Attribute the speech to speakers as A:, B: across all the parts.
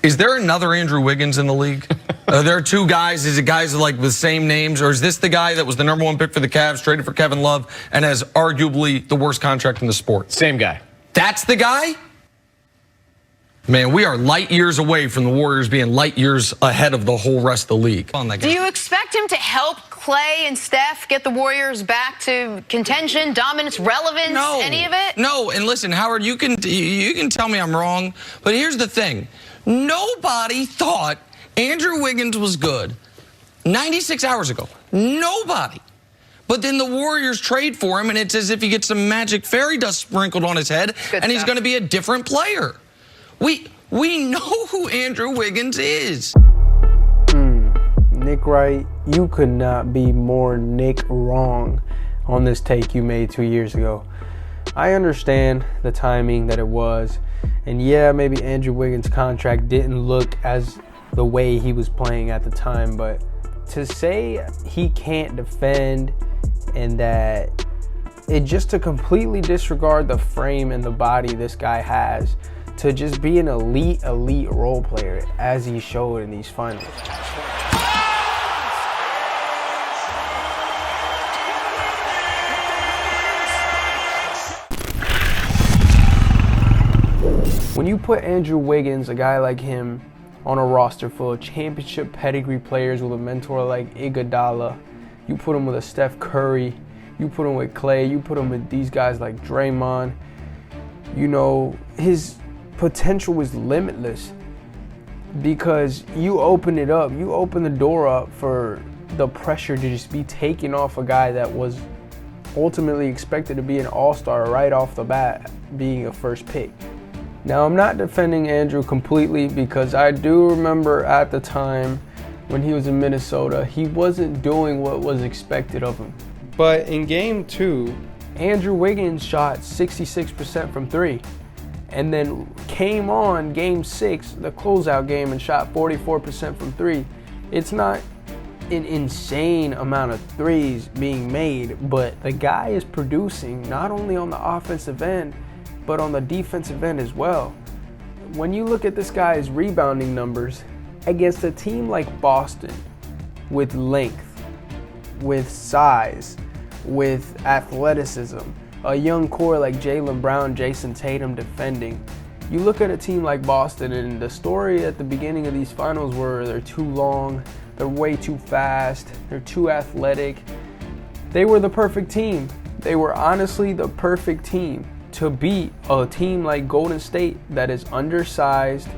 A: Is there another Andrew Wiggins in the league? Are there two guys? Is it guys like with the same names? Or is this the guy that was the #1 pick for the Cavs, traded for Kevin Love, and has arguably the worst contract in the sport?
B: Same guy.
A: That's the guy? Man, we are light years away from the Warriors being light years ahead of the whole rest of the league.
C: Do you expect him to help Clay and Steph get the Warriors back to contention, dominance, relevance, any of it?
A: No, and listen, Howard, you can tell me I'm wrong, but here's the thing. Nobody thought Andrew Wiggins was good 96 hours ago. Nobody. But then the Warriors trade for him, and it's as if he gets some magic fairy dust sprinkled on his head, and he's going to be a different player. We know who Andrew Wiggins is.
D: Nick Wright, you could not be more Nick wrong on this take you made 2 years ago. I understand the timing that it was, and yeah, maybe Andrew Wiggins' contract didn't look as the way he was playing at the time, but to say he can't defend and that it just to completely disregard the frame and the body this guy has to just be an elite role player as he showed in these finals. When you put Andrew Wiggins, a guy like him, on a roster full of championship pedigree players with a mentor like Iguodala, you put him with a Steph Curry, you put him with Clay, you put him with these guys like Draymond, you know, his potential was limitless because you open it up, you open the door up for the pressure to just be taken off a guy that was ultimately expected to be an all-star right off the bat, being a first pick. Now, I'm not defending Andrew completely because I do remember at the time when he was in Minnesota, he wasn't doing what was expected of him. But in game 2, Andrew Wiggins shot 66% from 3 and then came on game 6, the closeout game, and shot 44% from 3. It's not an insane amount of threes being made, but the guy is producing not only on the offensive end, but on the defensive end as well. When you look at this guy's rebounding numbers against a team like Boston, with length, with size, with athleticism, a young core like Jaylen Brown, Jason Tatum defending, you look at a team like Boston, and the story at the beginning of these finals were they're too long, they're way too fast, they're too athletic. They were the perfect team. They were honestly the perfect team to beat a team like Golden State that is undersized.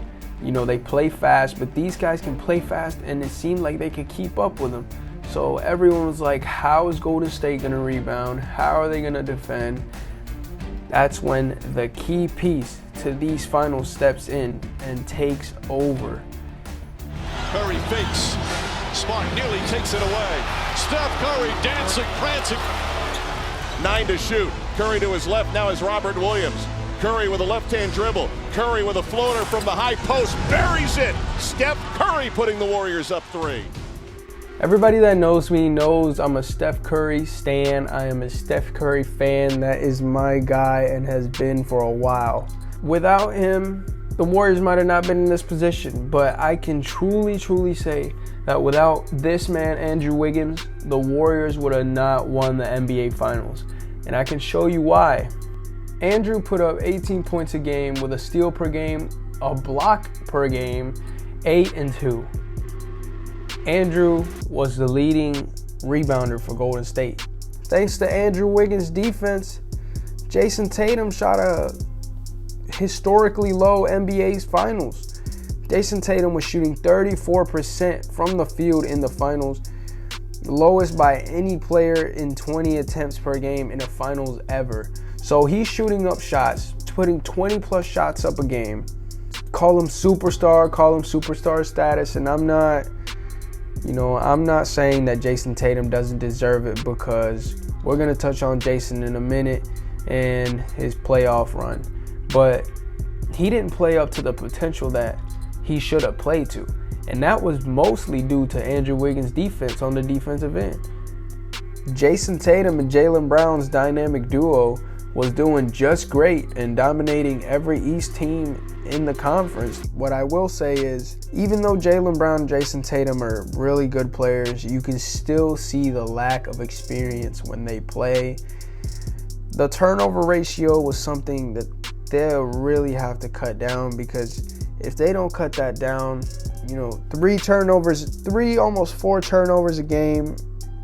D: You know, they play fast, but these guys can play fast, and it seemed like they could keep up with them. So everyone was like, how is Golden State gonna rebound? How are they gonna defend? That's when the key piece to these finals steps in and takes over.
E: Curry fakes. Smart nearly takes it away. Steph Curry dancing, prancing. 9 to shoot. Curry to his left now is Robert Williams. Curry with a left-hand dribble. Curry with a floater from the high post. Buries it. Steph Curry putting the Warriors up 3.
D: Everybody that knows me knows I'm a Steph Curry stan. I am a Steph Curry fan. That is my guy and has been for a while. Without him, the Warriors might have not been in this position, but I can truly say that without this man, Andrew Wiggins, the Warriors would have not won the NBA Finals. And I can show you why. Andrew put up 18 points a game with a steal per game, a block per game, 8 and 2. Andrew was the leading rebounder for Golden State. Thanks to Andrew Wiggins' defense, Jason Tatum shot a historically low NBA Finals. Jason Tatum was shooting 34% from the field in the finals, the lowest by any player in 20 attempts per game in the finals ever. So he's shooting up shots, putting 20 plus shots up a game. Call him superstar status, and I'm not saying that Jason Tatum doesn't deserve it, because we're gonna touch on Jason in a minute and his playoff run. But he didn't play up to the potential that he should have played to. And that was mostly due to Andrew Wiggins' defense on the defensive end. Jason Tatum and Jaylen Brown's dynamic duo was doing just great and dominating every East team in the conference. What I will say is, even though Jaylen Brown and Jason Tatum are really good players, you can still see the lack of experience when they play. The turnover ratio was something that they'll really have to cut down, because if they don't cut that down, 3 almost 4 turnovers a game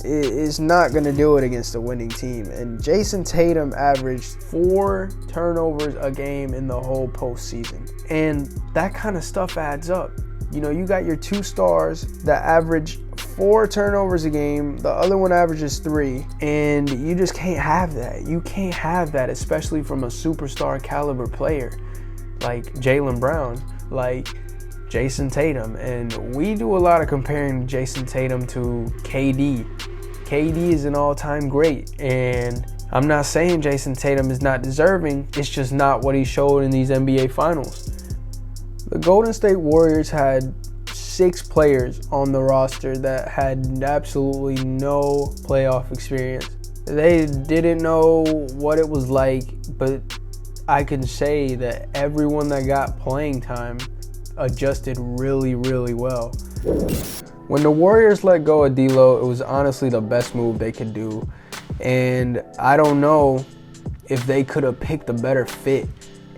D: is not going to do it against a winning team. And Jason Tatum averaged 4 turnovers a game in the whole postseason. And that kind of stuff adds up. You got your 2 stars that average 4 turnovers a game, the other one averages 3, and you just can't have that. You can't have that, especially from a superstar caliber player like Jaylen Brown, like Jason Tatum. And we do a lot of comparing Jason Tatum to KD. KD is an all-time great, and I'm not saying Jason Tatum is not deserving. It's just not what he showed in these NBA Finals. The Golden State Warriors had 6 players on the roster that had absolutely no playoff experience. They didn't know what it was like, but I can say that everyone that got playing time adjusted really, really well. When the Warriors let go of D'Lo, it was honestly the best move they could do. And I don't know if they could have picked a better fit.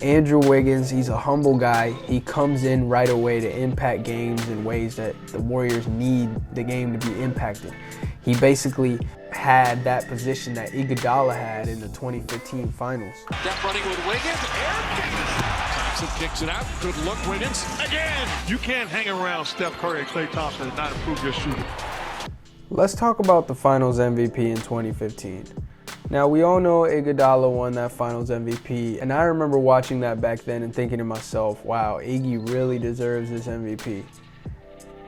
D: Andrew Wiggins, he's a humble guy. He comes in right away to impact games in ways that the Warriors need the game to be impacted. He basically had that position that Iguodala had in the 2015 Finals.
E: Steph running with Wiggins. Thompson kicks it out. Good look, Wiggins. Again! You can't hang around Steph Curry and Klay Thompson and not improve your shooting.
D: Let's talk about the Finals MVP in 2015. Now, we all know Iguodala won that Finals MVP, and I remember watching that back then and thinking to myself, wow, Iggy really deserves this MVP.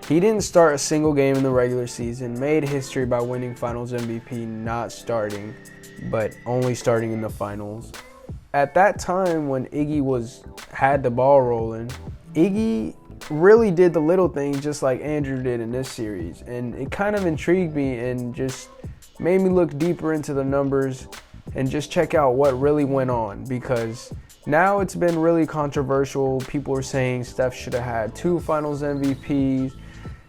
D: He didn't start a single game in the regular season, made history by winning Finals MVP not starting, but only starting in the Finals. At that time when Iggy had the ball rolling, Iggy really did the little things just like Andrew did in this series, and it kind of intrigued me and just made me look deeper into the numbers and just check out what really went on, because now it's been really controversial. People are saying Steph should have had 2 Finals MVPs.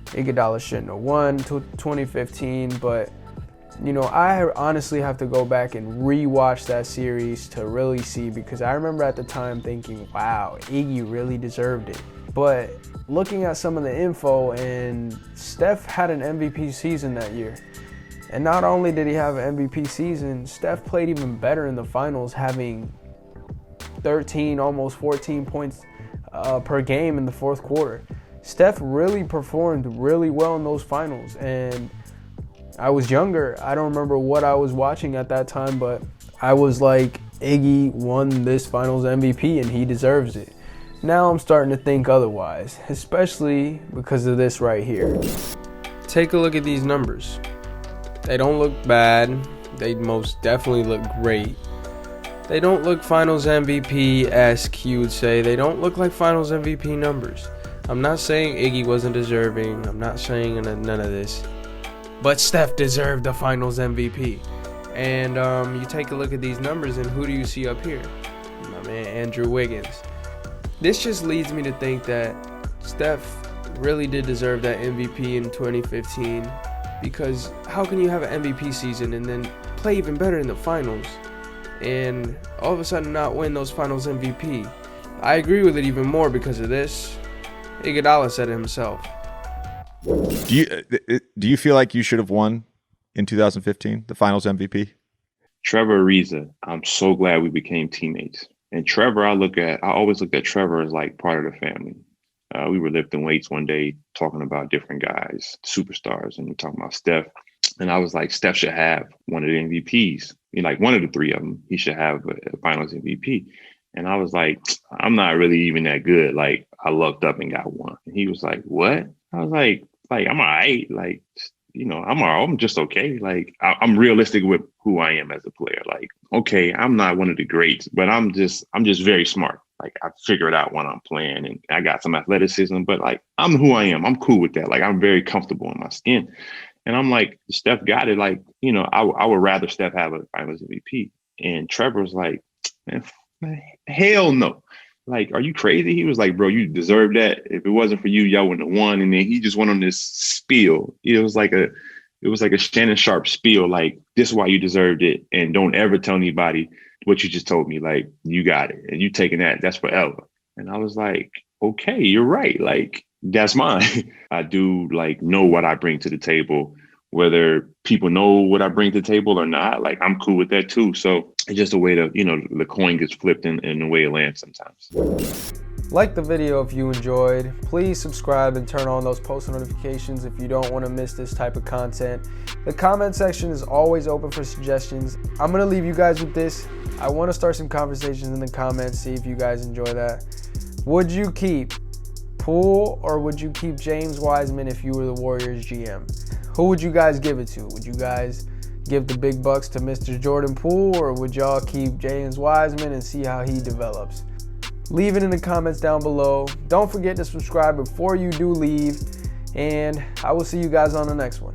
D: Iguodala shouldn't have won 2015, but I honestly have to go back and re-watch that series to really see, because I remember at the time thinking, wow, Iggy really deserved it. But looking at some of the info, and Steph had an MVP season that year. And not only did he have an MVP season, Steph played even better in the finals, having 13, almost 14 points per game in the fourth quarter. Steph really performed really well in those finals, and I was younger. I don't remember what I was watching at that time, but I was like, Iggy won this finals MVP and he deserves it. Now I'm starting to think otherwise, especially because of this right here. Take a look at these numbers. They don't look bad. They most definitely look great. They don't look finals MVP-esque, you would say. They don't look like finals MVP numbers. I'm not saying Iggy wasn't deserving. I'm not saying none of this. But Steph deserved the finals MVP. And you take a look at these numbers, and who do you see up here? My man, Andrew Wiggins. This just leads me to think that Steph really did deserve that MVP in 2015, because how can you have an MVP season and then play even better in the finals and all of a sudden not win those finals MVP? I agree with it even more because of this. Iguodala said it himself.
B: Do you feel like you should have won in 2015 the finals MVP?
F: Trevor Ariza, I'm so glad we became teammates. And Trevor, I always look at Trevor as like part of the family. We were lifting weights one day, talking about different guys, superstars, and we're talking about Steph. And I was like, Steph should have one of the MVPs. Like one of the 3 of them, he should have a finals MVP. And I was like, I'm not really even that good. Like, I lucked up and got one. And he was like, what? I was like, I'm all right. Like, I'm just okay. Like, I'm realistic with who I am as a player. Like, okay, I'm not one of the greats, but I'm just very smart. Like, I figure it out when I'm playing, and I got some athleticism, but like, I'm who I am. I'm cool with that. Like, I'm very comfortable in my skin. And I'm like, Steph got it. Like, I would rather Steph have a finals MVP. And Trevor was like, man, hell no. Like, are you crazy? He was like, bro, you deserve that. If it wasn't for you, y'all wouldn't have won. And then he just went on this spiel. It was like a Shannon Sharp spiel. Like, this is why you deserved it. And don't ever tell anybody what you just told me. Like, you got it. And you taking that. That's forever. And I was like, okay, you're right. Like, that's mine. I do like know what I bring to the table, whether people know what I bring to the table or not. Like, I'm cool with that too. So it's just a way to, the coin gets flipped in the way it lands sometimes.
D: Like the video if you enjoyed. Please subscribe and turn on those post notifications if you don't want to miss this type of content. The comment section is always open for suggestions. I'm going to leave you guys with this. I want to start some conversations in the comments, see if you guys enjoy that. Would you keep Poole or would you keep James Wiseman if you were the Warriors GM? Who would you guys give it to? Would you guys give the big bucks to Mr. Jordan Poole, or would y'all keep James Wiseman and see how he develops? Leave it in the comments down below. Don't forget to subscribe before you do leave, and I will see you guys on the next one.